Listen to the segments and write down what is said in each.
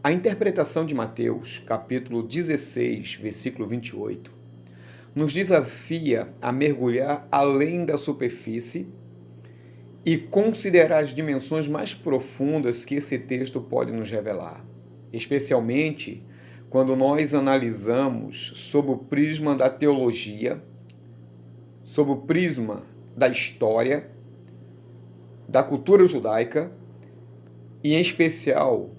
A interpretação de Mateus, capítulo 16, versículo 28, nos desafia a mergulhar além da superfície e considerar as dimensões mais profundas que esse texto pode nos revelar, especialmente quando nós analisamos sob o prisma da teologia, sob o prisma da história, da cultura judaica e, em especial,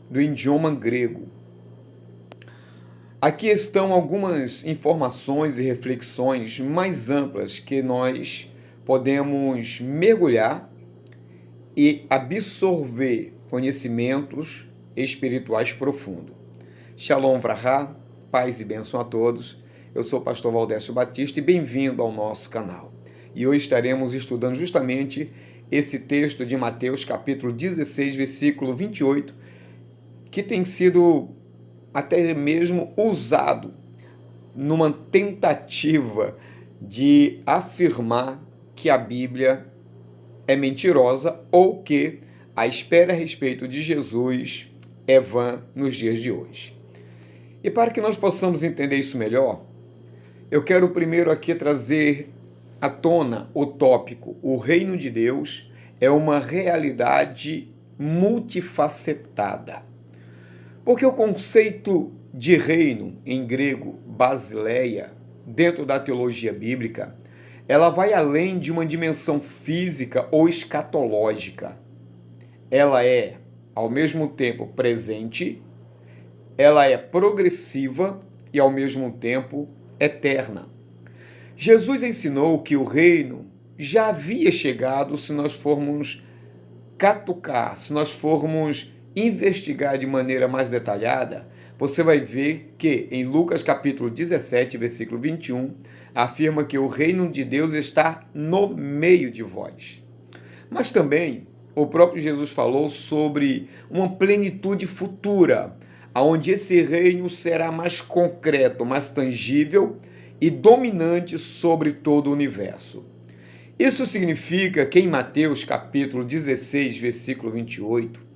do idioma grego. Aqui estão algumas informações e reflexões mais amplas que nós podemos mergulhar e absorver conhecimentos espirituais profundos. Shalom Vrahá, paz e bênção a todos. Eu sou o pastor Valdécio Batista e bem-vindo ao nosso canal. E hoje estaremos estudando justamente esse texto de Mateus, capítulo 16, versículo 28, que tem sido até mesmo usado numa tentativa de afirmar que a Bíblia é mentirosa ou que a espera a respeito de Jesus é vã nos dias de hoje. E para que nós possamos entender isso melhor, eu quero primeiro aqui trazer à tona o tópico: o reino de Deus é uma realidade multifacetada. Porque o conceito de reino, em grego, basileia, dentro da teologia bíblica, ela vai além de uma dimensão física ou escatológica. Ela é, ao mesmo tempo, presente, ela é progressiva e, ao mesmo tempo, eterna. Jesus ensinou que o reino já havia chegado se nós formos catucar, se nós formos investigar de maneira mais detalhada. Você vai ver que em Lucas capítulo 17, versículo 21, afirma que o reino de Deus está no meio de vós. Mas também o próprio Jesus falou sobre uma plenitude futura, onde esse reino será mais concreto, mais tangível e dominante sobre todo o universo. Isso significa que em Mateus capítulo 16, versículo 28,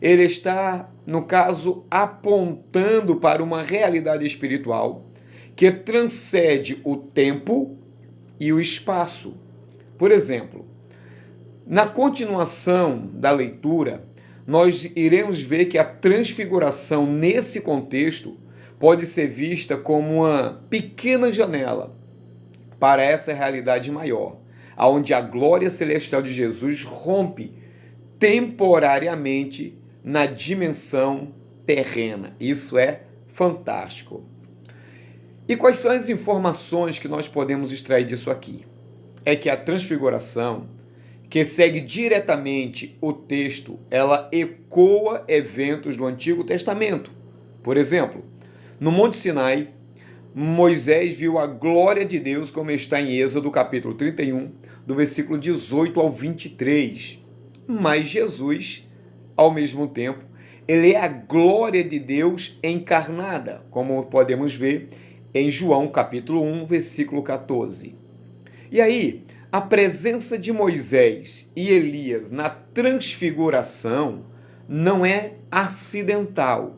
ele está, no caso, apontando para uma realidade espiritual que transcende o tempo e o espaço. Por exemplo, na continuação da leitura, nós iremos ver que a transfiguração, nesse contexto, pode ser vista como uma pequena janela para essa realidade maior, onde a glória celestial de Jesus rompe temporariamente na dimensão terrena. Isso é fantástico. E quais são as informações que nós podemos extrair disso aqui? É que a transfiguração, que segue diretamente o texto, ela ecoa eventos do Antigo Testamento. Por exemplo, no Monte Sinai, Moisés viu a glória de Deus, como está em Êxodo capítulo 31, do versículo 18 ao 23. Mas Jesus, ao mesmo tempo, ele é a glória de Deus encarnada, como podemos ver em João capítulo 1, versículo 14. E aí, a presença de Moisés e Elias na transfiguração não é acidental,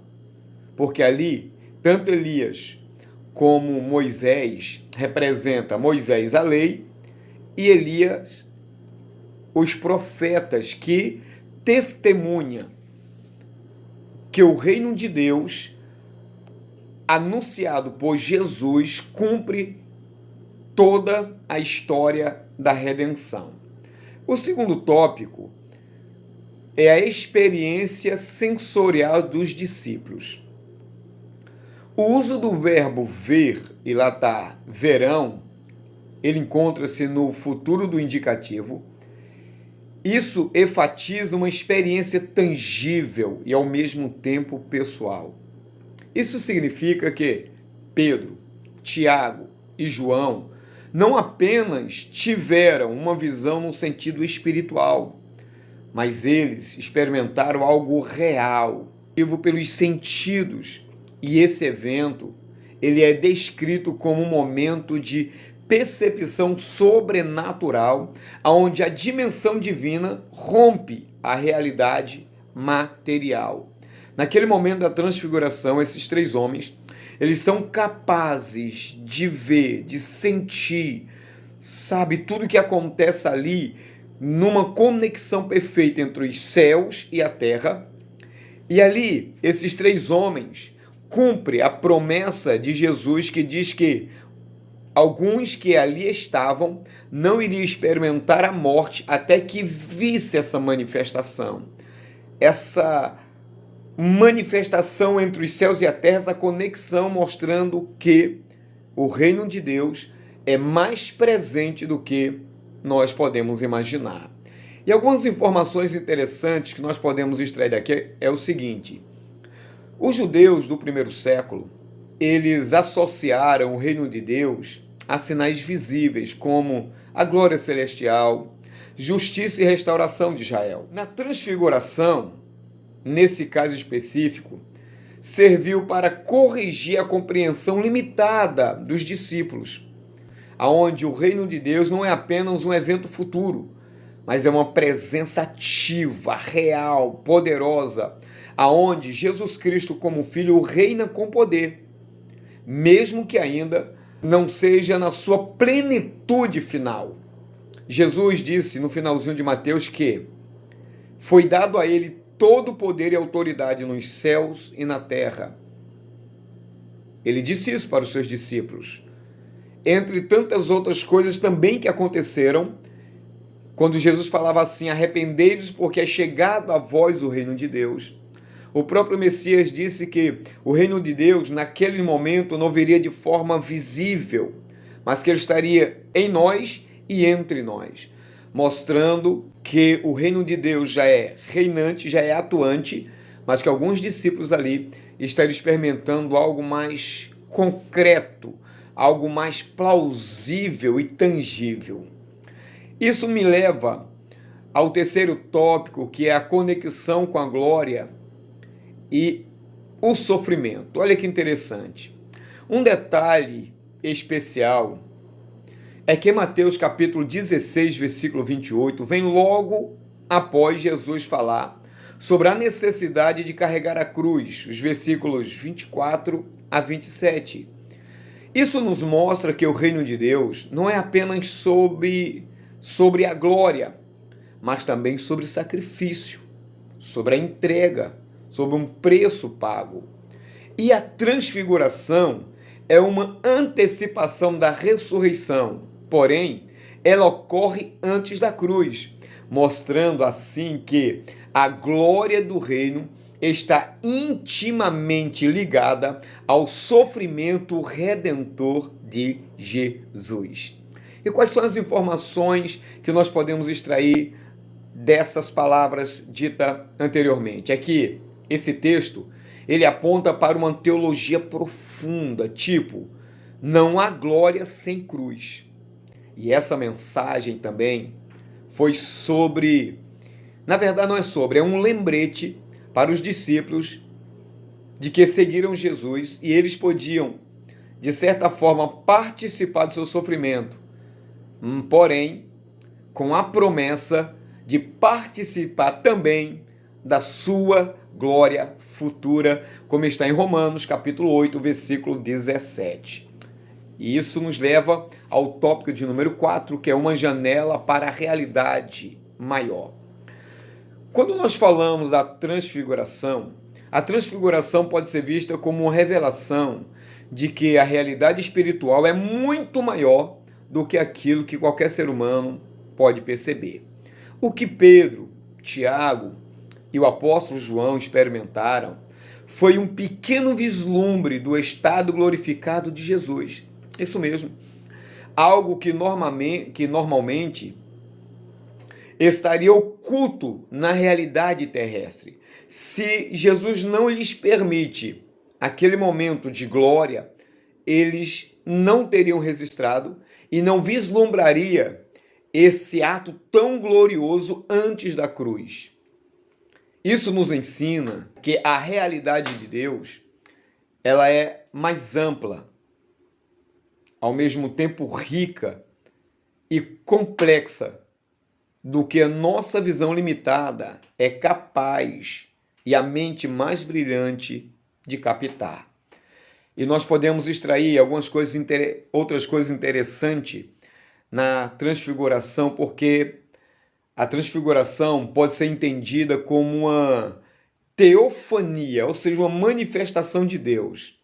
porque ali, tanto Elias como Moisés representa Moisés a lei e Elias os profetas que testemunha que o reino de Deus anunciado por Jesus cumpre toda a história da redenção. O segundo tópico é a experiência sensorial dos discípulos. O uso do verbo ver, e lá está, verão, ele encontra-se no futuro do indicativo. Isso enfatiza uma experiência tangível e, ao mesmo tempo, pessoal. Isso significa que Pedro, Tiago e João não apenas tiveram uma visão no sentido espiritual, mas eles experimentaram algo real, vivo pelos sentidos. E esse evento, ele é descrito como um momento de percepção sobrenatural, onde a dimensão divina rompe a realidade material. Naquele momento da transfiguração, esses três homens, eles são capazes de ver, de sentir, sabe, tudo que acontece ali numa conexão perfeita entre os céus e a terra. E ali, esses três homens cumprem a promessa de Jesus que diz que alguns que ali estavam não iriam experimentar a morte até que visse essa manifestação. Essa manifestação entre os céus e a terra, essa conexão mostrando que o reino de Deus é mais presente do que nós podemos imaginar. E algumas informações interessantes que nós podemos extrair daqui é o seguinte: os judeus do primeiro século, eles associaram o reino de Deus a sinais visíveis, como a glória celestial, justiça e restauração de Israel. Na transfiguração, nesse caso específico, serviu para corrigir a compreensão limitada dos discípulos, aonde o reino de Deus não é apenas um evento futuro, mas é uma presença ativa, real, poderosa, aonde Jesus Cristo como Filho reina com poder, mesmo que ainda não seja na sua plenitude final. Jesus disse no finalzinho de Mateus que foi dado a ele todo o poder e autoridade nos céus e na terra. Ele disse isso para os seus discípulos. Entre tantas outras coisas também que aconteceram, quando Jesus falava assim: arrependei-vos porque é chegado a vós o reino de Deus. O próprio Messias disse que o reino de Deus, naquele momento, não viria de forma visível, mas que ele estaria em nós e entre nós, mostrando que o reino de Deus já é reinante, já é atuante, mas que alguns discípulos ali estariam experimentando algo mais concreto, algo mais plausível e tangível. Isso me leva ao terceiro tópico, que é a conexão com a glória e o sofrimento. Olha que interessante. Um detalhe especial é que Mateus capítulo 16, versículo 28, vem logo após Jesus falar sobre a necessidade de carregar a cruz, os versículos 24 a 27. Isso nos mostra que o reino de Deus não é apenas sobre a glória, mas também sobre sacrifício, sobre a entrega, sobre um preço pago. E a transfiguração é uma antecipação da ressurreição, porém, ela ocorre antes da cruz, mostrando assim que a glória do reino está intimamente ligada ao sofrimento redentor de Jesus. E quais são as informações que nós podemos extrair dessas palavras ditas anteriormente? É que esse texto, ele aponta para uma teologia profunda, tipo, não há glória sem cruz. E essa mensagem também foi sobre, na verdade não é sobre, é um lembrete para os discípulos de que seguiram Jesus e eles podiam, de certa forma, participar do seu sofrimento, porém, com a promessa de participar também da sua glória futura, como está em Romanos, capítulo 8, versículo 17. E isso nos leva ao tópico de número 4, que é uma janela para a realidade maior. Quando nós falamos da transfiguração, a transfiguração pode ser vista como uma revelação de que a realidade espiritual é muito maior do que aquilo que qualquer ser humano pode perceber. O que Pedro, Tiago e o apóstolo João experimentaram foi um pequeno vislumbre do estado glorificado de Jesus. Isso mesmo. Algo que normalmente estaria oculto na realidade terrestre. Se Jesus não lhes permite aquele momento de glória, eles não teriam registrado e não vislumbraria esse ato tão glorioso antes da cruz. Isso nos ensina que a realidade de Deus, ela é mais ampla, ao mesmo tempo rica e complexa do que a nossa visão limitada é capaz e a mente mais brilhante de captar. E nós podemos extrair outras coisas interessantes na transfiguração, porque a transfiguração pode ser entendida como uma teofania, ou seja, uma manifestação de Deus.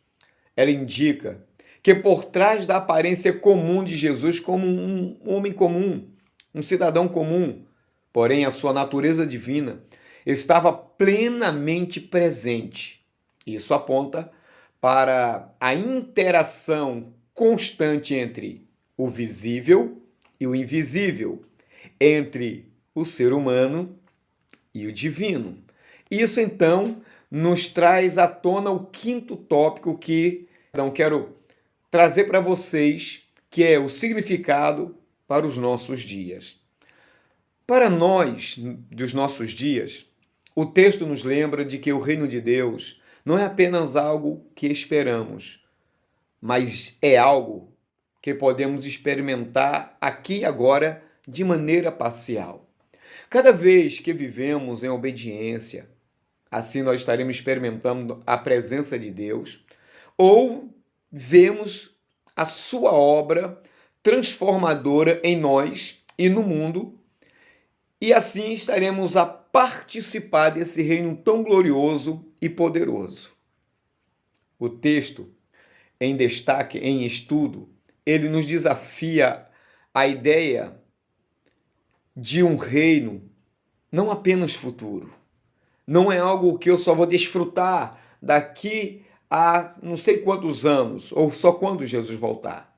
Ela indica que por trás da aparência comum de Jesus, como um homem comum, um cidadão comum, porém a sua natureza divina estava plenamente presente. Isso aponta para a interação constante entre o visível e o invisível, entre o ser humano e o divino. Isso então nos traz à tona o quinto tópico que não quero trazer para vocês, que é o significado para os nossos dias. Para nós, dos nossos dias, o texto nos lembra de que o reino de Deus não é apenas algo que esperamos, mas é algo que podemos experimentar aqui e agora de maneira parcial. Cada vez que vivemos em obediência, assim nós estaremos experimentando a presença de Deus, ou vemos a sua obra transformadora em nós e no mundo, e assim estaremos a participar desse reino tão glorioso e poderoso. O texto em destaque, em estudo, ele nos desafia a ideia de um reino não apenas futuro. Não é algo que eu só vou desfrutar daqui a não sei quantos anos, ou só quando Jesus voltar.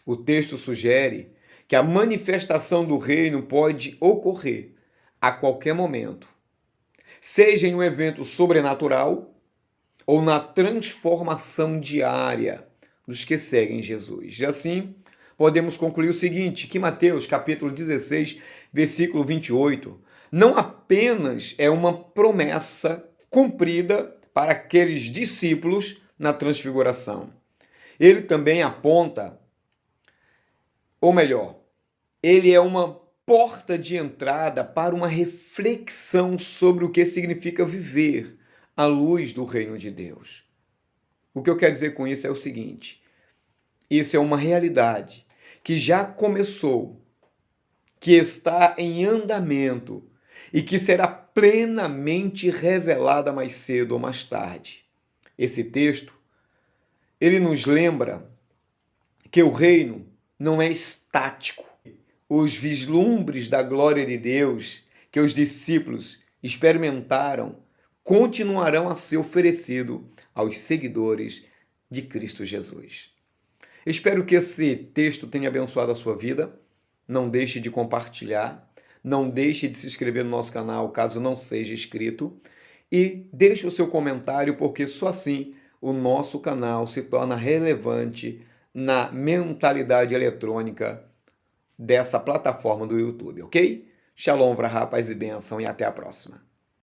O texto sugere que a manifestação do reino pode ocorrer a qualquer momento, seja em um evento sobrenatural ou na transformação diária dos que seguem Jesus. E assim, podemos concluir o seguinte, que Mateus, capítulo 16, versículo 28, não apenas é uma promessa cumprida para aqueles discípulos na transfiguração. Ele também aponta, ou melhor, ele é uma porta de entrada para uma reflexão sobre o que significa viver à luz do reino de Deus. O que eu quero dizer com isso é o seguinte: isso é uma realidade que já começou, que está em andamento e que será plenamente revelada mais cedo ou mais tarde. Esse texto, ele nos lembra que o reino não é estático. Os vislumbres da glória de Deus que os discípulos experimentaram continuarão a ser oferecido aos seguidores de Cristo Jesus. Espero que esse texto tenha abençoado a sua vida. Não deixe de compartilhar. Não deixe de se inscrever no nosso canal, caso não seja inscrito. E deixe o seu comentário, porque só assim o nosso canal se torna relevante na mentalidade eletrônica dessa plataforma do YouTube, ok? Shalom, vrahá, paz e bênção, e até a próxima.